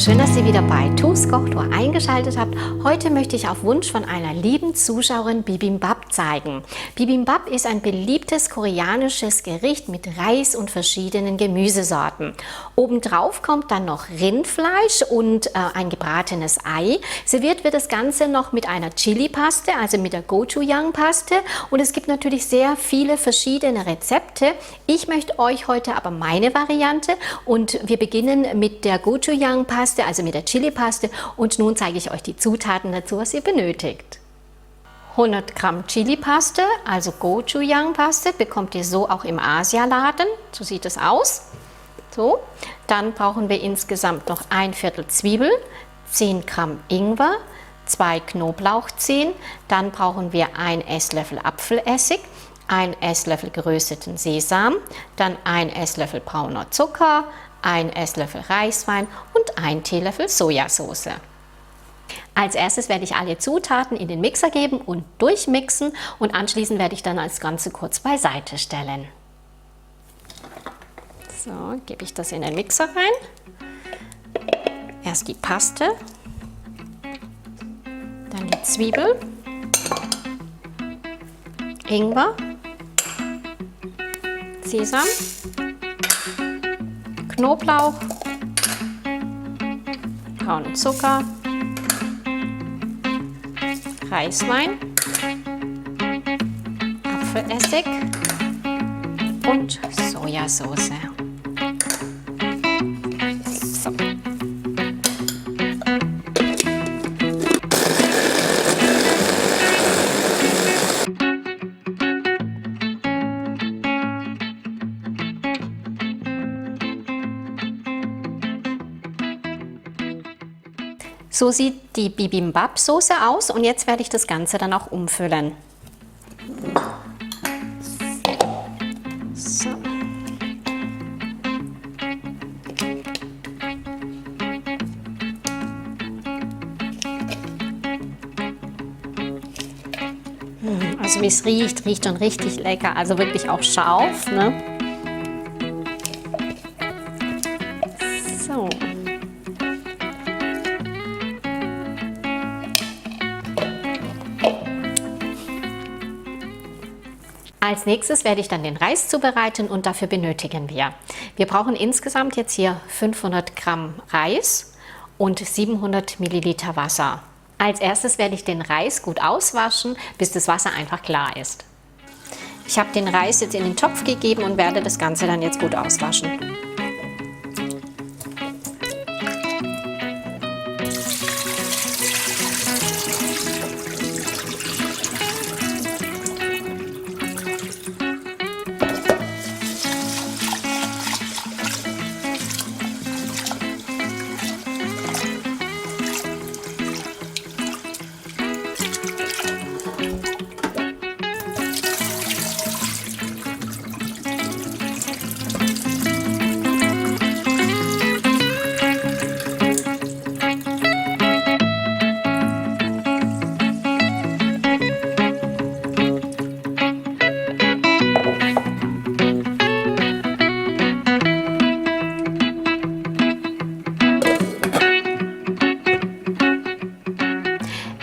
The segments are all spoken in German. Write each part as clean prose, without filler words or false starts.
schön, dass ihr wieder bei TuS Kochtour eingeschaltet habt. Heute möchte ich auf Wunsch von einer lieben Zuschauerin Bibimbap zeigen. Bibimbap ist ein beliebtes koreanisches Gericht mit Reis und verschiedenen Gemüsesorten. Obendrauf kommt dann noch Rindfleisch und ein gebratenes Ei. Serviert wird das Ganze noch mit einer Chili-Paste, also mit der Gochujang-Paste. Und es gibt natürlich sehr viele verschiedene Rezepte. Ich möchte euch heute aber meine Variante und wir beginnen mit der Gochujang-Paste, also mit der Chili-Paste, und nun zeige ich euch die Zutaten dazu, was ihr benötigt. 100 Gramm Chili-Paste, also Gochujang-Paste, bekommt ihr so auch im Asialaden, so sieht es aus. So, dann brauchen wir insgesamt noch ein Viertel Zwiebel, 10 Gramm Ingwer, 2 Knoblauchzehen, dann brauchen wir 1 Esslöffel Apfelessig, 1 Esslöffel gerösteten Sesam, dann 1 Esslöffel brauner Zucker, 1 Esslöffel Reiswein und 1 Teelöffel Sojasauce. Als erstes werde ich alle Zutaten in den Mixer geben und durchmixen und anschließend werde ich dann das Ganze kurz beiseite stellen. So, gebe ich das in den Mixer rein. Erst die Paste, dann die Zwiebel, Ingwer, Sesam, Knoblauch, braunen Zucker, Reiswein, Apfelessig und Sojasauce. So. So sieht die Bibimbap-Soße aus und jetzt werde ich das Ganze dann auch umfüllen. So. Also wie es riecht schon richtig lecker, also wirklich auch scharf, ne? So. Als nächstes werde ich dann den Reis zubereiten und dafür benötigen wir brauchen insgesamt jetzt hier 500 Gramm Reis und 700 Milliliter Wasser. Als erstes werde ich den Reis gut auswaschen, bis das Wasser einfach klar ist. Ich habe den Reis jetzt in den Topf gegeben und werde das Ganze dann jetzt gut auswaschen.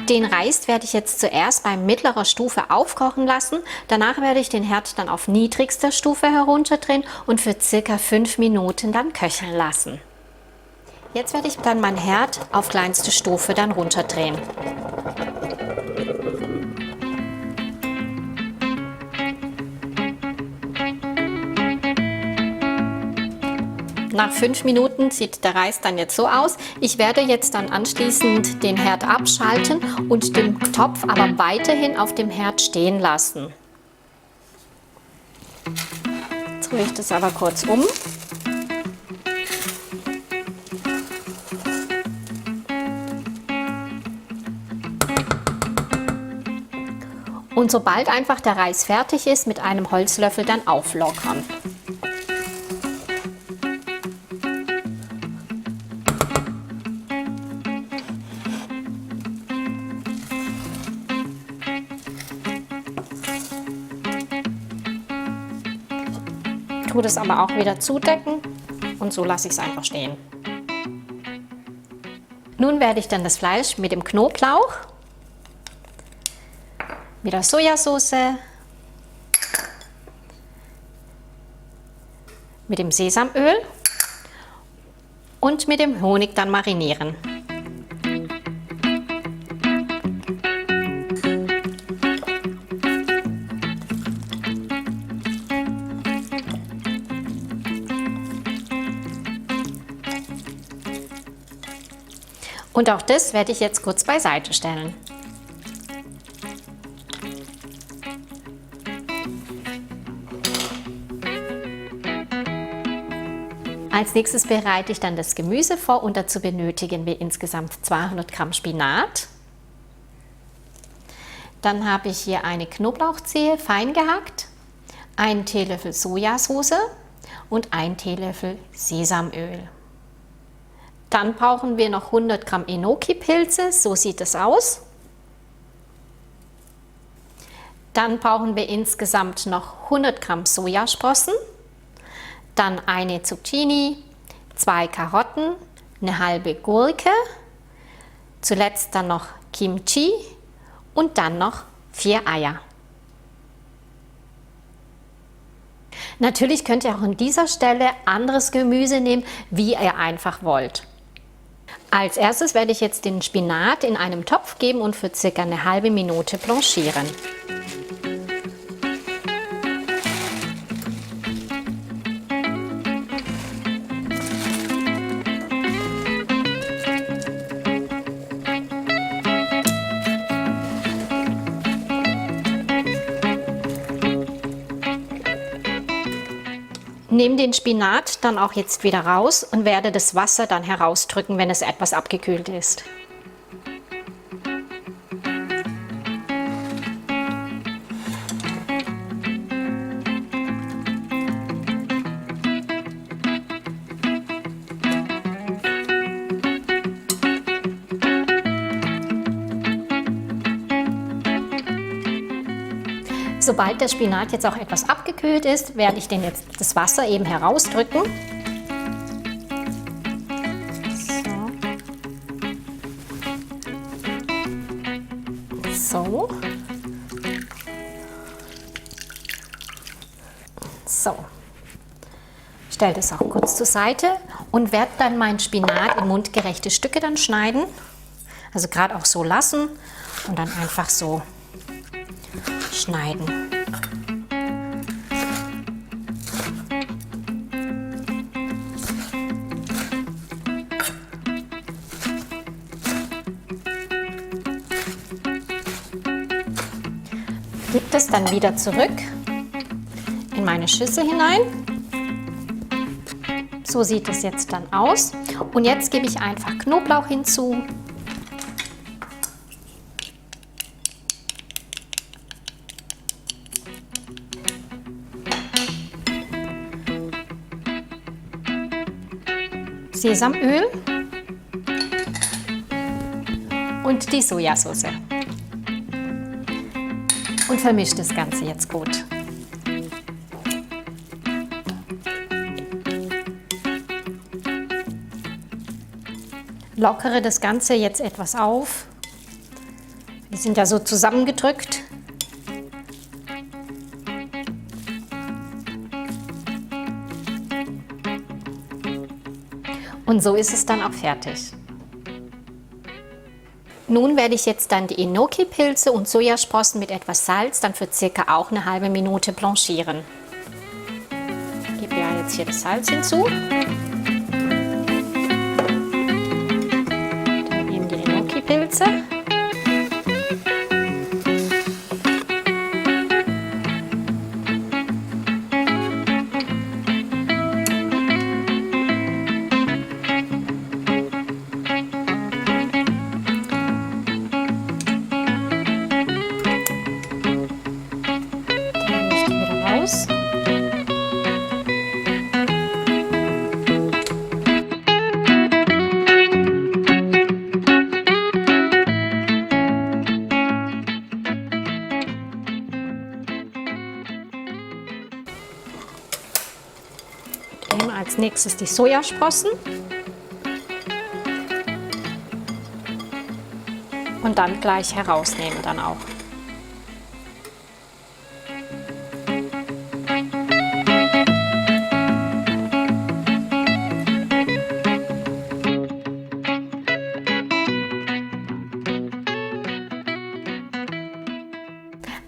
Den Reis werde ich jetzt zuerst bei mittlerer Stufe aufkochen lassen. Danach werde ich den Herd dann auf niedrigster Stufe herunterdrehen und für circa 5 Minuten dann köcheln lassen. Jetzt werde ich dann meinen Herd auf kleinste Stufe dann runterdrehen. Nach 5 Minuten sieht der Reis dann jetzt so aus. Ich werde jetzt dann anschließend den Herd abschalten und den Topf aber weiterhin auf dem Herd stehen lassen. Jetzt rühre ich das aber kurz um. Und sobald einfach der Reis fertig ist, mit einem Holzlöffel dann auflockern. tue das aber auch wieder zudecken und so lasse ich es einfach stehen. Nun werde ich dann das Fleisch mit dem Knoblauch, mit der Sojasauce, mit dem Sesamöl und mit dem Honig dann marinieren. Und auch das werde ich jetzt kurz beiseite stellen. Als nächstes bereite ich dann das Gemüse vor und dazu benötigen wir insgesamt 200 Gramm Spinat. Dann habe ich hier eine Knoblauchzehe fein gehackt, einen Teelöffel Sojasauce und einen Teelöffel Sesamöl. Dann brauchen wir noch 100 Gramm Enoki-Pilze, so sieht es aus. Dann brauchen wir insgesamt noch 100 Gramm Sojasprossen, dann eine Zucchini, 2 Karotten, eine halbe Gurke, zuletzt dann noch Kimchi und dann noch 4 Eier. Natürlich könnt ihr auch an dieser Stelle anderes Gemüse nehmen, wie ihr einfach wollt. Als erstes werde ich jetzt den Spinat in einem Topf geben und für circa eine halbe Minute blanchieren. Nehme den Spinat dann auch jetzt wieder raus und werde das Wasser dann herausdrücken, wenn es etwas abgekühlt ist. Sobald der Spinat jetzt auch etwas abgekühlt ist, werde ich jetzt das Wasser eben herausdrücken. So. So. Stelle das auch kurz zur Seite und werde dann meinen Spinat in mundgerechte Stücke dann schneiden. Also gerade auch so lassen und dann einfach so schneiden. Gebe das dann wieder zurück in meine Schüssel hinein. So sieht es jetzt dann aus. Und jetzt gebe ich einfach Knoblauch hinzu. Sesamöl und die Sojasauce. Und vermische das Ganze jetzt gut. Lockere das Ganze jetzt etwas auf. Die sind ja so zusammengedrückt. Und so ist es dann auch fertig. Nun werde ich jetzt dann die Enoki-Pilze und Sojasprossen mit etwas Salz dann für circa auch eine halbe Minute blanchieren. Ich gebe ja jetzt hier das Salz hinzu. Dann eben die Enoki-Pilze. Als nächstes die Sojasprossen. und dann gleich herausnehmen dann auch.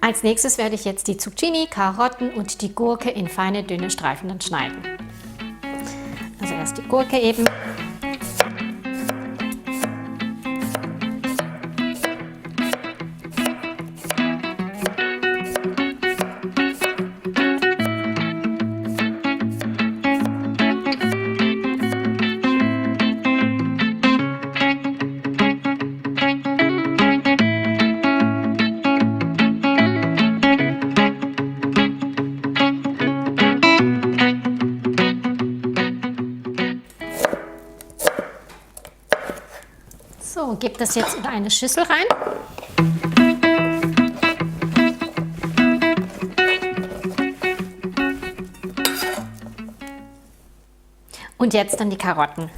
Als nächstes werde ich jetzt die Zucchini, Karotten und die Gurke in feine, dünne Streifen dann schneiden. Also erst die Gurke eben. So, gebe das jetzt in eine Schüssel rein. Und jetzt dann die Karotten.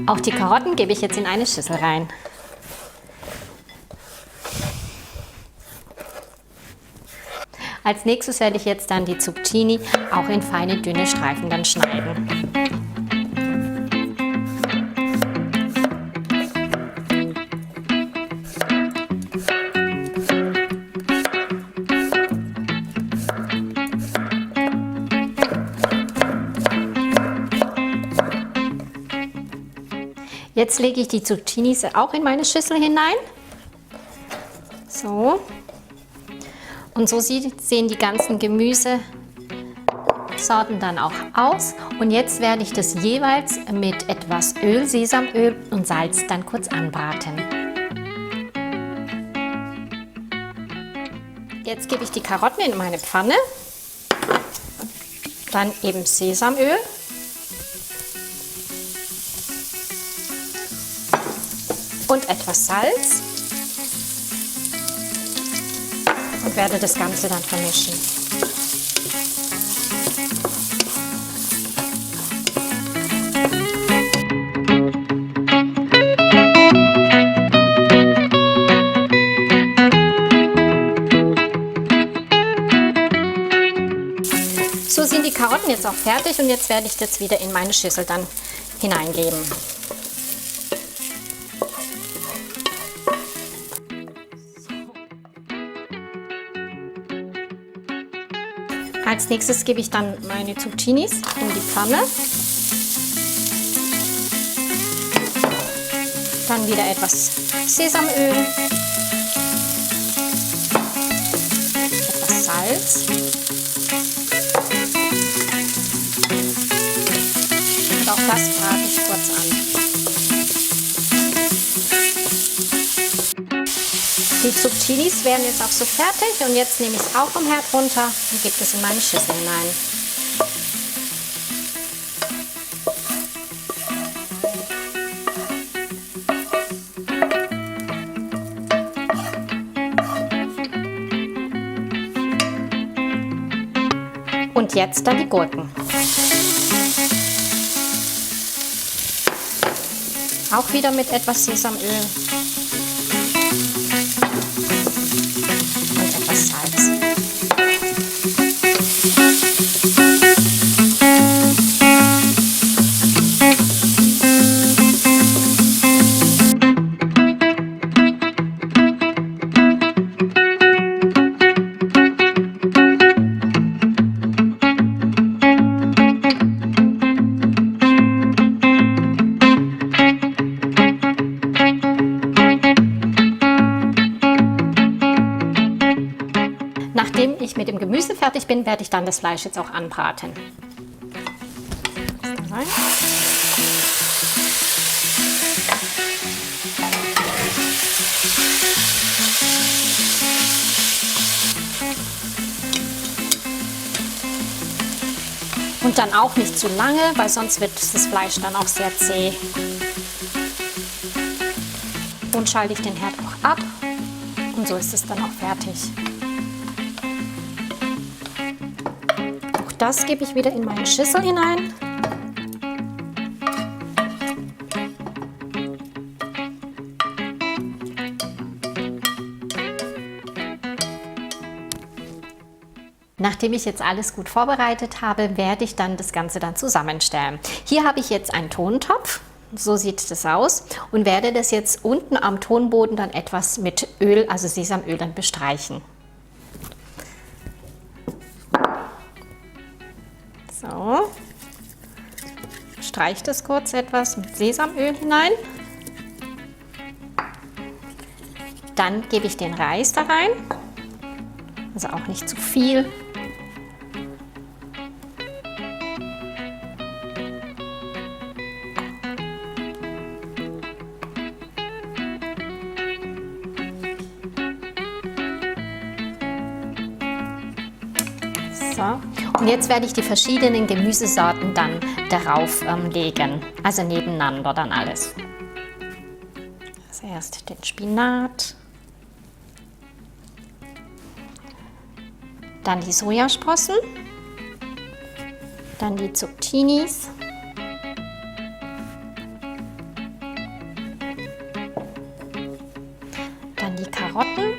Auch die Karotten gebe ich jetzt in eine Schüssel rein. Als nächstes werde ich jetzt dann die Zucchini auch in feine, dünne Streifen dann schneiden. Jetzt lege ich die Zucchinis auch in meine Schüssel hinein. So. Und so sehen die ganzen Gemüsesorten dann auch aus. Und jetzt werde ich das jeweils mit etwas Öl, Sesamöl und Salz dann kurz anbraten. Jetzt gebe ich die Karotten in meine Pfanne. Dann eben Sesamöl. Und etwas Salz und werde das Ganze dann vermischen. So sind die Karotten jetzt auch fertig und jetzt werde ich das wieder in meine Schüssel dann hineingeben. Als nächstes gebe ich dann meine Zucchinis in die Pfanne. Dann wieder etwas Sesamöl, etwas Salz und auch das brate ich kurz an. Die Zucchinis werden jetzt auch so fertig und jetzt nehme ich es auch vom Herd runter und gebe es in meine Schüssel hinein. Und jetzt dann die Gurken. Auch wieder mit etwas Sesamöl. Salz. Nachdem ich mit dem Gemüse fertig bin, werde ich dann das Fleisch jetzt auch anbraten. Und dann auch nicht zu lange, weil sonst wird das Fleisch dann auch sehr zäh. Und schalte ich den Herd auch ab und so ist es dann auch fertig. Auch das gebe ich wieder in meine Schüssel hinein. Nachdem ich jetzt alles gut vorbereitet habe, werde ich dann das Ganze dann zusammenstellen. Hier habe ich jetzt einen Tontopf. So sieht das aus und werde das jetzt unten am Tonboden dann etwas mit Öl, also Sesamöl, dann bestreichen. So, streiche das kurz etwas mit Sesamöl hinein. Dann gebe ich den Reis da rein, also auch nicht zu viel. So. Und jetzt werde ich die verschiedenen Gemüsesorten dann darauf legen, also nebeneinander dann alles. Also erst den Spinat, dann die Sojasprossen, dann die Zucchinis, dann die Karotten,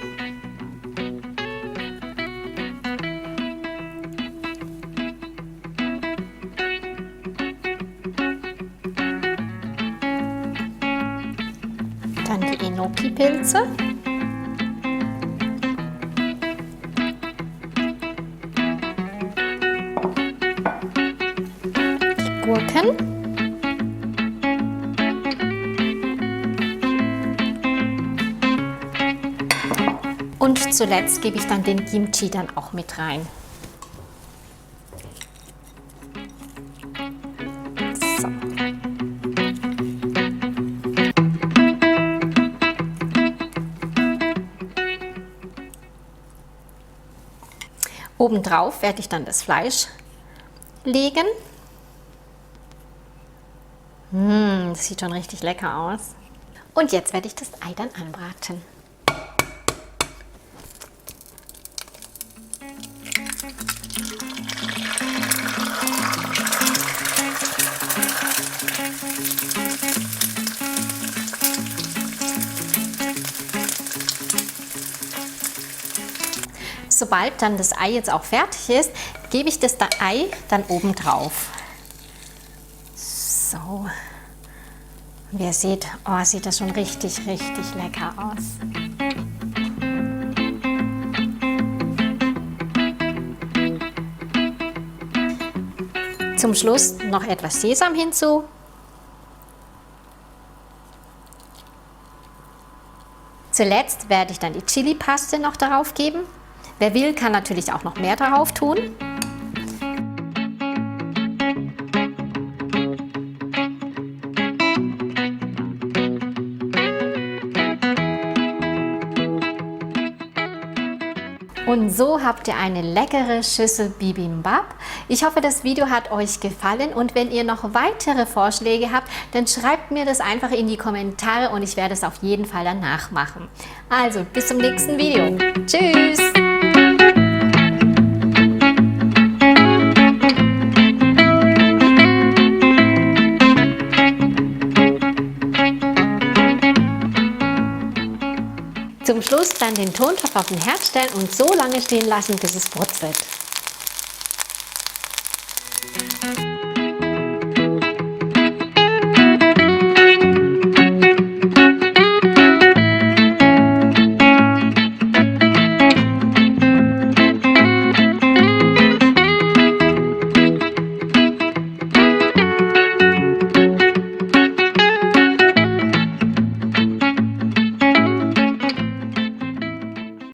dann die Enoki-Pilze, die Gurken und zuletzt gebe ich dann den Kimchi dann auch mit rein. So. Obendrauf werde ich dann das Fleisch legen. Das sieht schon richtig lecker aus. Und jetzt werde ich das Ei dann anbraten. Sobald dann das Ei jetzt auch fertig ist, gebe ich das Ei dann oben drauf. So. Und wie ihr seht, oh, sieht das schon richtig, richtig lecker aus. Zum Schluss noch etwas Sesam hinzu. Zuletzt werde ich dann die Chili-Paste noch darauf geben. Wer will, kann natürlich auch noch mehr darauf tun. Und so habt ihr eine leckere Schüssel Bibimbap. Ich hoffe, das Video hat euch gefallen und wenn ihr noch weitere Vorschläge habt, dann schreibt mir das einfach in die Kommentare und ich werde es auf jeden Fall dann nachmachen. Also, bis zum nächsten Video. Tschüss! Zum Schluss dann den Tontopf auf den Herd stellen und so lange stehen lassen, bis es brutzelt.